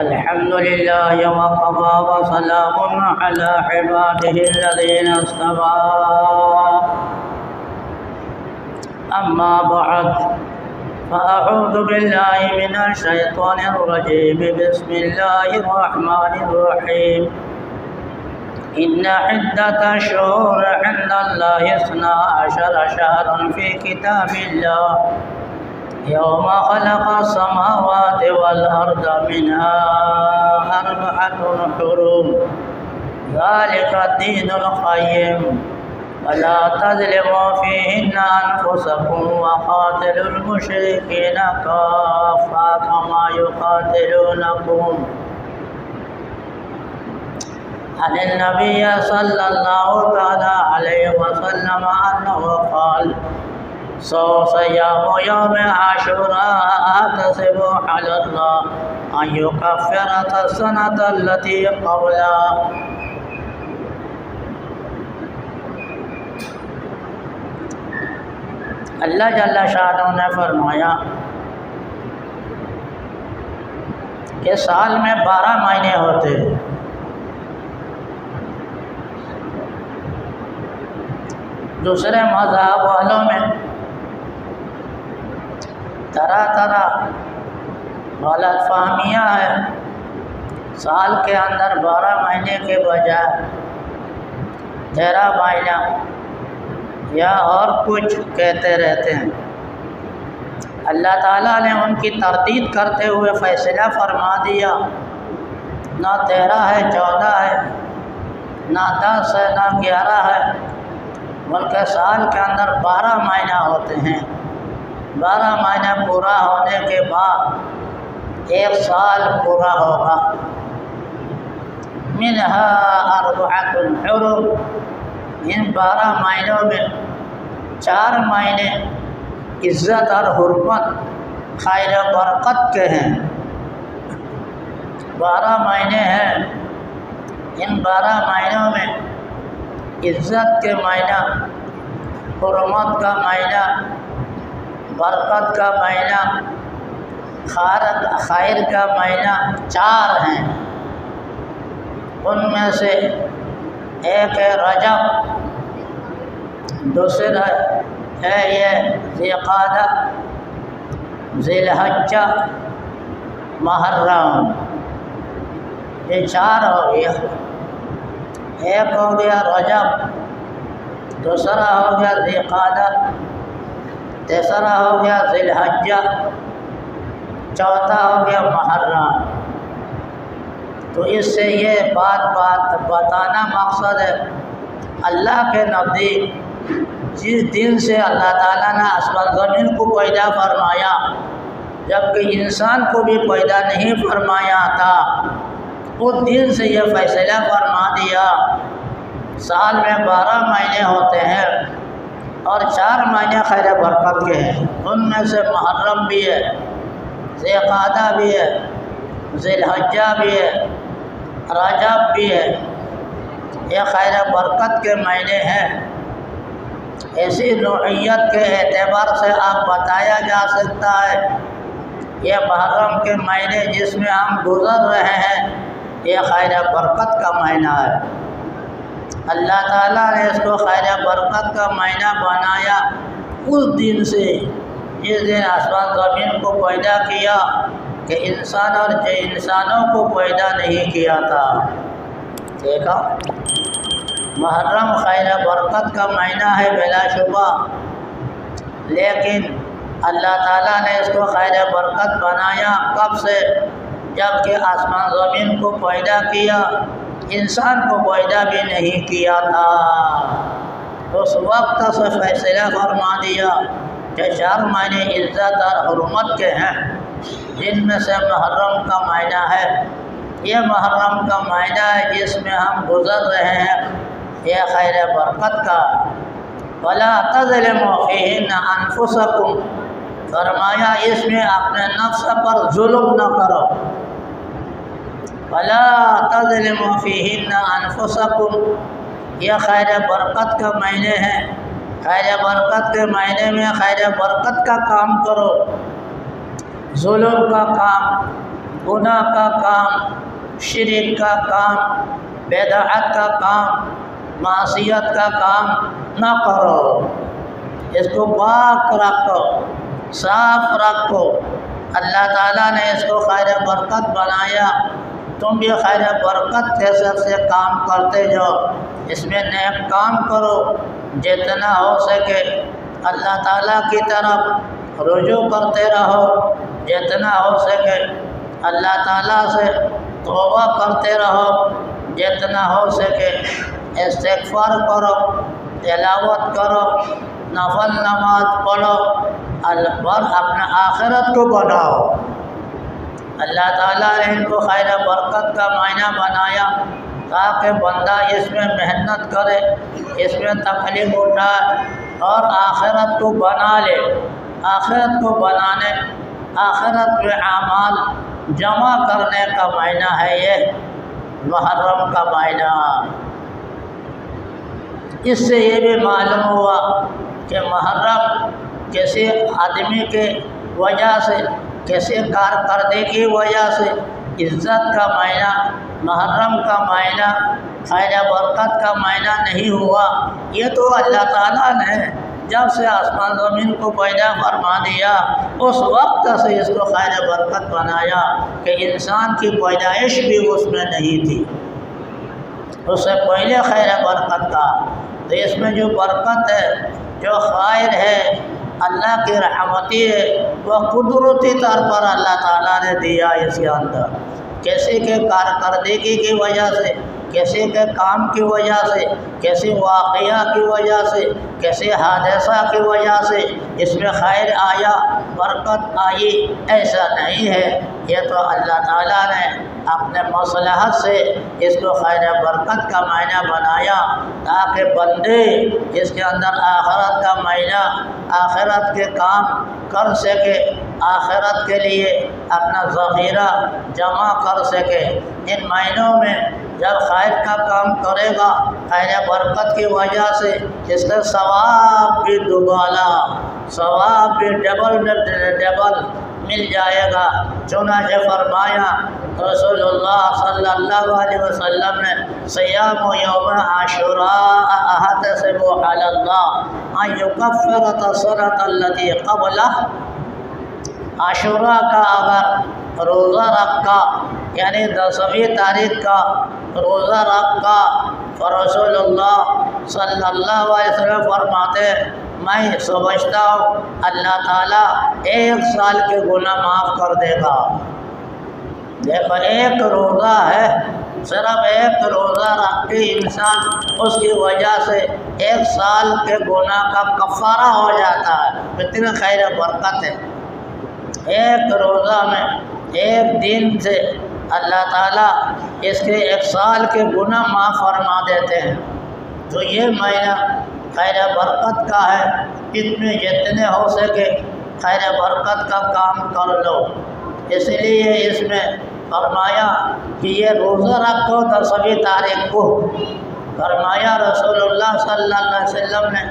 الحمد لله وكفى وسلام على عباده الذين اصطفى أما بعد فأعوذ بالله من الشيطان الرجيم بسم الله الرحمن الرحيم إن عدة الشهور عند الله 12 شهرا في كتاب الله يوم خلق السماوات والأرض منها 4 حرم ذلك الدين القيم ولا تظلموا فيهن أنفسكم وقاتلوا المشركين كافة كما يقاتلونكم عن النبي صلى الله عليه وسلم أنه قال صيام يوم عاشوراء أحتسب على الله أن يكفر السنة التي قبلها. اللہ جل شانہ نے فرمایا کہ سال میں 12 مہینے ہوتے ہیں. دوسرے مذہب والوں میں طرح طرح غلط فہمیاں ہیں. سال کے اندر 12 مہینے کے بجائے 13 مہینہ یا اور کچھ کہتے رہتے ہیں. اللہ تعالیٰ نے ان کی تردید کرتے ہوئے فیصلہ فرما دیا نہ 13 ہے 14 ہے نہ 10 ہے نہ 11 ہے بلکہ سال کے اندر 12 مہینہ ہوتے ہیں. 12 مہینہ پورا ہونے کے بعد 1 سال پورا ہوگا. منہا 4 حرم، ان 12 مہینوں میں 4 مہینے عزت اور حرمت خیر و برکت کے ہیں. 12 مہینے ہیں، ان 12 مہینوں میں عزت کے مہینہ، حرمت کا مہینہ، برکت کا مہینہ، خیر کا مہینہ 4 ہیں. ان میں سے ایک ہے رجب، دوسرا ہے یہ ذی القعدہ، ذی الحجہ، محرم. یہ 4 ہو گیا. ایک ہو گیا رجب، دوسرا ہو گیا ذی القعدہ، تیسرا ہو گیا ذی الحجہ، چوتھا ہو گیا محرم. تو اس سے یہ بات بتانا مقصد ہے اللہ کے نزدیک جس دن سے اللہ تعالیٰ نے آسمان زمین کو پیدا فرمایا جبکہ انسان کو بھی پیدا نہیں فرمایا تھا، اس دن سے یہ فیصلہ فرما دیا سال میں 12 مہینے ہوتے ہیں اور 4 مہینے خیر برکت کے ہیں. ان میں سے محرم بھی ہے، ذی القعدہ بھی ہے، ذی الحجہ بھی ہے، رجب بھی ہے. یہ خیر برکت کے مہینے ہیں. ایسی نوعیت کے اعتبار سے آپ بتایا جا سکتا ہے یہ محرم کے مہینے جس میں ہم گزر رہے ہیں یہ خیر برکت کا مہینہ ہے. اللہ تعالیٰ نے اس کو خیر برکت کا مہینہ بنایا اس دن سے جس دن آسمان زمین کو پیدا کیا کہ انسان اور انسانوں کو پیدا نہیں کیا تھا. دیکھا، محرم خیر برکت کا مہینہ ہے بلا شبہ، لیکن اللہ تعالیٰ نے اس کو خیر برکت بنایا کب سے؟ جب کہ آسمان زمین کو پیدا کیا، انسان کو پیدا بھی نہیں کیا تھا. اس وقت سے فیصلہ فرما دیا کہ 4 مہینے عزت اور حرمت کے ہیں جن میں سے محرم کا مہینہ ہے. یہ محرم کا مہینہ ہے جس میں ہم گزر رہے ہیں یہ خیر برکت کا. وَلَا تَظْلِمُوا فِيهِنَّ أَنفُسَكُمْ، فرمایا اس میں اپنے نفس پر ظلم نہ کرو. وَلَا تَظْلِمُوا فِيهِنَّ أَنفُسَكُمْ، یہ خیر برکت کا مہینے ہیں. خیر برکت کے مہینے میں خیر برکت کا کام کرو. ظلم کا کام، گناہ کا کام، شرک کا کام، بدعت کا کام، معصیت کا کام نہ کرو، اس کو پاک رکھو، صاف رکھو۔ اللہ تعالیٰ نے اس کو خیر برکت بنایا، تم بھی خیر برکت کے سب سے کام کرتے جاؤ، اس میں نیک کام کرو، جتنا ہو سکے اللہ تعالیٰ کی طرف رجوع کرتے رہو، جتنا ہو سکے اللہ تعالیٰ سے توبہ کرتے رہو، جتنا ہو سکے استغفار کرو، تلاوت کرو، نفل نماز پڑھو، اور اپنے آخرت کو بناؤ۔ اللہ تعالیٰ نے ان کو خیر برکت کا معنی بنایا تاکہ بندہ اس میں محنت کرے، اس میں تکلیف اٹھائے اور آخرت کو بنا لے۔ آخرت کو بنانے، آخرت میں اعمال جمع کرنے کا معنی ہے یہ محرم کا معنی۔ اس سے یہ بھی معلوم ہوا کہ محرم کسی آدمی کے وجہ سے، کسی کارکردگی کی وجہ سے عزت کا معنی، محرم کا معنی، خیر برکت کا معنی نہیں ہوا۔ یہ تو اللہ تعالیٰ نے جب سے آسمان زمین کو پیدا فرما دیا اس وقت سے اس کو خیر برکت بنایا کہ انسان کی پیدائش بھی اس میں نہیں تھی، اس سے پہلے خیر برکت کا۔ تو اس میں جو برکت ہے، جو خیر ہے، اللہ کی رحمتی ہے، وہ قدرتی طور پر اللہ تعالیٰ نے دیا اس کے اندر۔ کسی کے کارکردگی کی وجہ سے، کسی کے کام کی وجہ سے، کسی واقعہ کی وجہ سے، کسی حادثہ کی وجہ سے اس میں خیر آیا، برکت آئی، ایسا نہیں ہے۔ یہ تو اللہ تعالیٰ نے اپنے مصلحت سے اس کو خیر برکت کا معنی بنایا تاکہ بندے اس کے اندر آخرت کا معنی، آخرت کے کام کر سکے، آخرت کے لیے اپنا ذخیرہ جمع کر سکے۔ ان معنوں میں جب خیر کا کام کرے گا خیر برکت کی وجہ سے اس کا ثواب بھی دوبالا، ثواب بھی ڈبل مل جائے گا۔ چنانچہ فرمایا رسول اللہ صلی اللہ علیہ وسلم نے صیام یوم عاشوراء احتسب علی اللہ ان یکفر السنۃ التي قبلہ۔ عاشوراء کا اگر روزہ رکھا، یعنی 10ویں تاریخ کا روزہ رکھا، اور رسول اللہ صلی اللہ علیہ وسلم فرماتے میں سمجھتا ہوں اللہ تعالیٰ 1 سال کے گناہ معاف کر دے گا۔ دیکھو، ایک روزہ ہے، صرف ایک روزہ رکھ کے انسان اس کی وجہ سے 1 سال کے گناہ کا کفارہ ہو جاتا ہے۔ کتنی خیر برکت ہے! ایک روزہ میں، ایک دن سے اللہ تعالیٰ اس کے 1 سال کے گناہ معاف فرما دیتے ہیں۔ تو یہ معنی خیر برکت کا ہے۔ اس میں جتنے ہو سکے خیر برکت کا کام کر لو۔ اس لیے اس میں فرمایا کہ یہ روزہ رکھو 10ویں تاریخ کو۔ فرمایا رسول اللہ صلی اللہ علیہ وسلم نے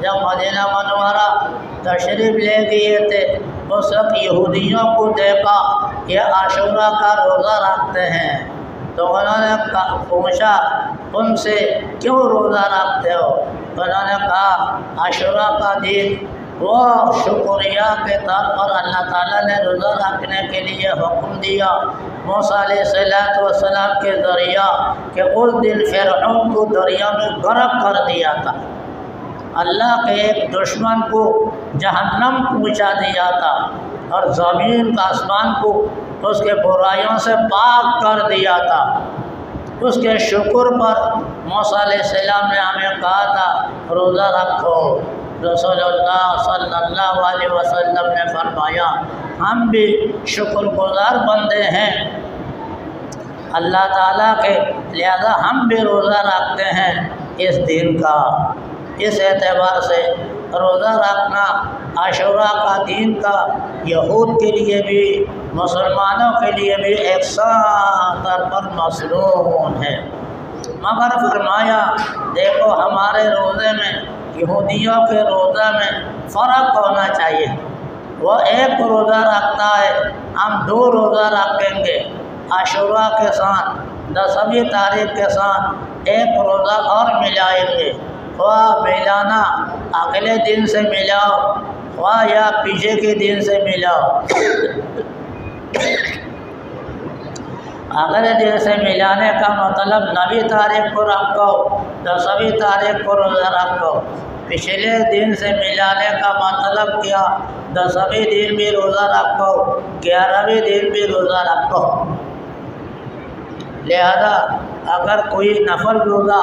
جب مدینہ منورہ تشریف لے گئے تھے وہ سب یہودیوں کو دیکھا یہ عاشوراء کا روزہ رکھتے ہیں، تو انہوں نے پوچھا تم سے کیوں روزہ رکھتے ہو؟ انہوں نے کہا عاشوراء کا دن وہ شکریہ کے طور پر اللہ تعالیٰ نے روزہ رکھنے کے لیے حکم دیا موسیٰ علیہ السلام کے ذریعہ کہ اس دن فرعون کو دریا میں غرق کر دیا تھا، اللہ کے ایک دشمن کو جہنم پہنچا دیا تھا اور زمین کا آسمان کو اس کے برائیوں سے پاک کر دیا تھا۔ اس کے شکر پر موسیٰ علیہ السلام نے ہمیں کہا تھا روزہ رکھو۔ رسول اللہ صلی اللہ علیہ وسلم نے فرمایا ہم بھی شکر گزار بندے ہیں اللہ تعالیٰ کے، لہذا ہم بھی روزہ رکھتے ہیں اس دن کا۔ اس اعتبار سے روزہ رکھنا عاشوراء کا دین کا یہود کے لیے بھی مسلمانوں کے لیے بھی یکساں طور پر مصنون ہے۔ مگر فرمایا دیکھو ہمارے روزے میں یہودیوں کے روزہ میں فرق ہونا چاہیے۔ وہ ایک روزہ رکھتا ہے، ہم 2 روزہ رکھیں گے عاشورہ کے ساتھ، 10ویں تاریخ کے ساتھ ایک روزہ اور ملائیں گے، خواہ ملانا اگلے دن سے ملاؤ خواہ یا پیچھے کے دن سے ملاؤ، اگلے دن سے ملانے کا مطلب 9ویں تاریخ کو رکھو، 10ویں تاریخ کو روزہ رکھو۔ پچھلے دن سے ملانے کا مطلب کیا؟ 10ویں دن بھی روزہ رکھو، 11ویں دن بھی روزہ رکھو۔ لہذا اگر کوئی نفل روزہ،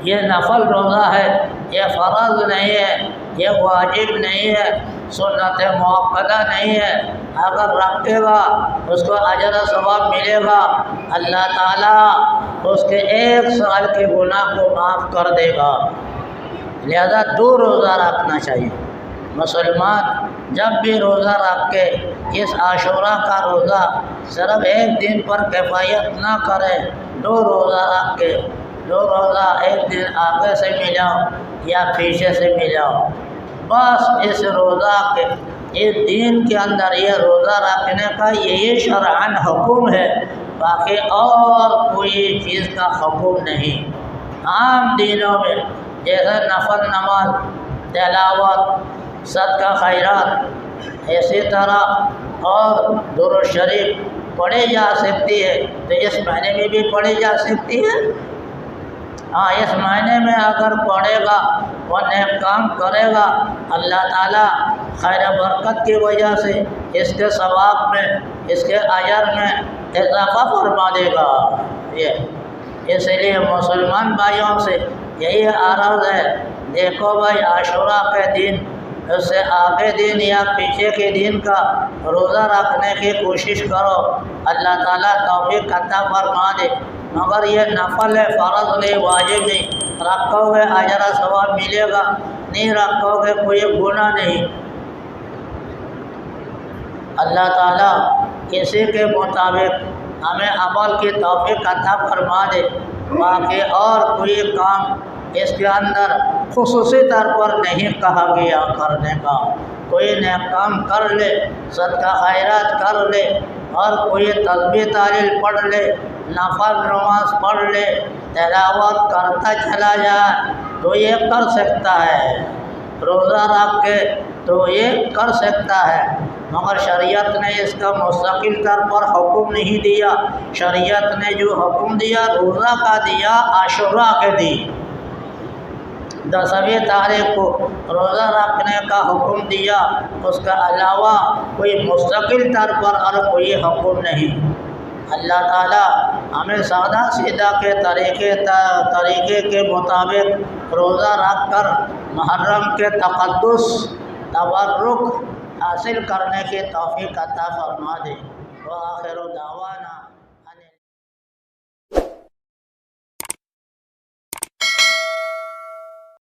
یہ نفل روزہ ہے، یہ فرض نہیں ہے، یہ واجب نہیں ہے، سنت مؤکدہ نہیں ہے، اگر رکھے گا اس کو اجر و ثواب ملے گا، اللہ تعالیٰ اس کے 1 سال کے گناہ کو معاف کر دے گا۔ لہذا 2 روزہ رکھنا چاہیے۔ مسلمان جب بھی روزہ رکھ کے اس عاشورہ کا روزہ صرف 1 دن پر کفایت نہ کرے، 2 روزہ رکھ کے 2 روزہ 1 دن آگے سے ملاؤ یا پیچھے سے ملاؤ، بس اس روزہ کے اس دین کے اندر یہ روزہ رکھنے کا یہی شرعاً حکم ہے، باقی اور کوئی چیز کا حکم نہیں۔ عام دینوں میں جیسے نفل نماز، تلاوت، صدقہ خیرات، اسی طرح اور درود شریف پڑھی جا سکتی ہے، تو اس مہینے میں بھی پڑھی جا سکتی ہے۔ ہاں، اس مہینے میں اگر پڑھے گا وہ نیک کام کرے گا، اللہ تعالیٰ خیر برکت کی وجہ سے اس کے ثواب میں، اس کے اجر میں اضافہ فرما دے گا۔ اس لیے مسلمان بھائیوں سے یہی عرض ہے، دیکھو بھائی عاشورہ کے دن، اس سے آگے دن یا پیچھے کے دن کا روزہ رکھنے کی کوشش کرو، اللہ تعالیٰ توفیق عطا فرما دے۔ مگر یہ نفل ہے، فرض نہیں، واجب نہیں، رکھو گے اجر و ثواب ملے گا، نہیں رکھو گے کوئی گناہ نہیں۔ اللہ تعالیٰ کسی کے مطابق ہمیں عمل کی توفیق عطا فرما دے۔ باقی اور کوئی کام اس کے اندر خصوصی طور پر نہیں کہا گیا کرنے کا، کوئی نیک کام کر لے، صدقہ خیرات کر لے، اور کوئی تسبیح تحلیل پڑھ لے، نفل نماز پڑھ لے، تلاوت کرتا چلا جائے تو یہ کر سکتا ہے، روزہ رکھ کے تو یہ کر سکتا ہے، مگر شریعت نے اس کا مستقل طور پر حکم نہیں دیا۔ شریعت نے جو حکم دیا روزہ کا دیا، عاشورہ کے دن 10ویں تاریخ کو روزہ رکھنے کا حکم دیا، اس کے علاوہ کوئی مستقل طور پر اور کوئی حکم نہیں۔ اللہ تعالیٰ ہمیں سادہ سیدھا کے طریقے کے مطابق روزہ رکھ کر محرم کے تقدس، تبرک حاصل کرنے کی توفیق عطا فرما دے۔ وآخر دعوانا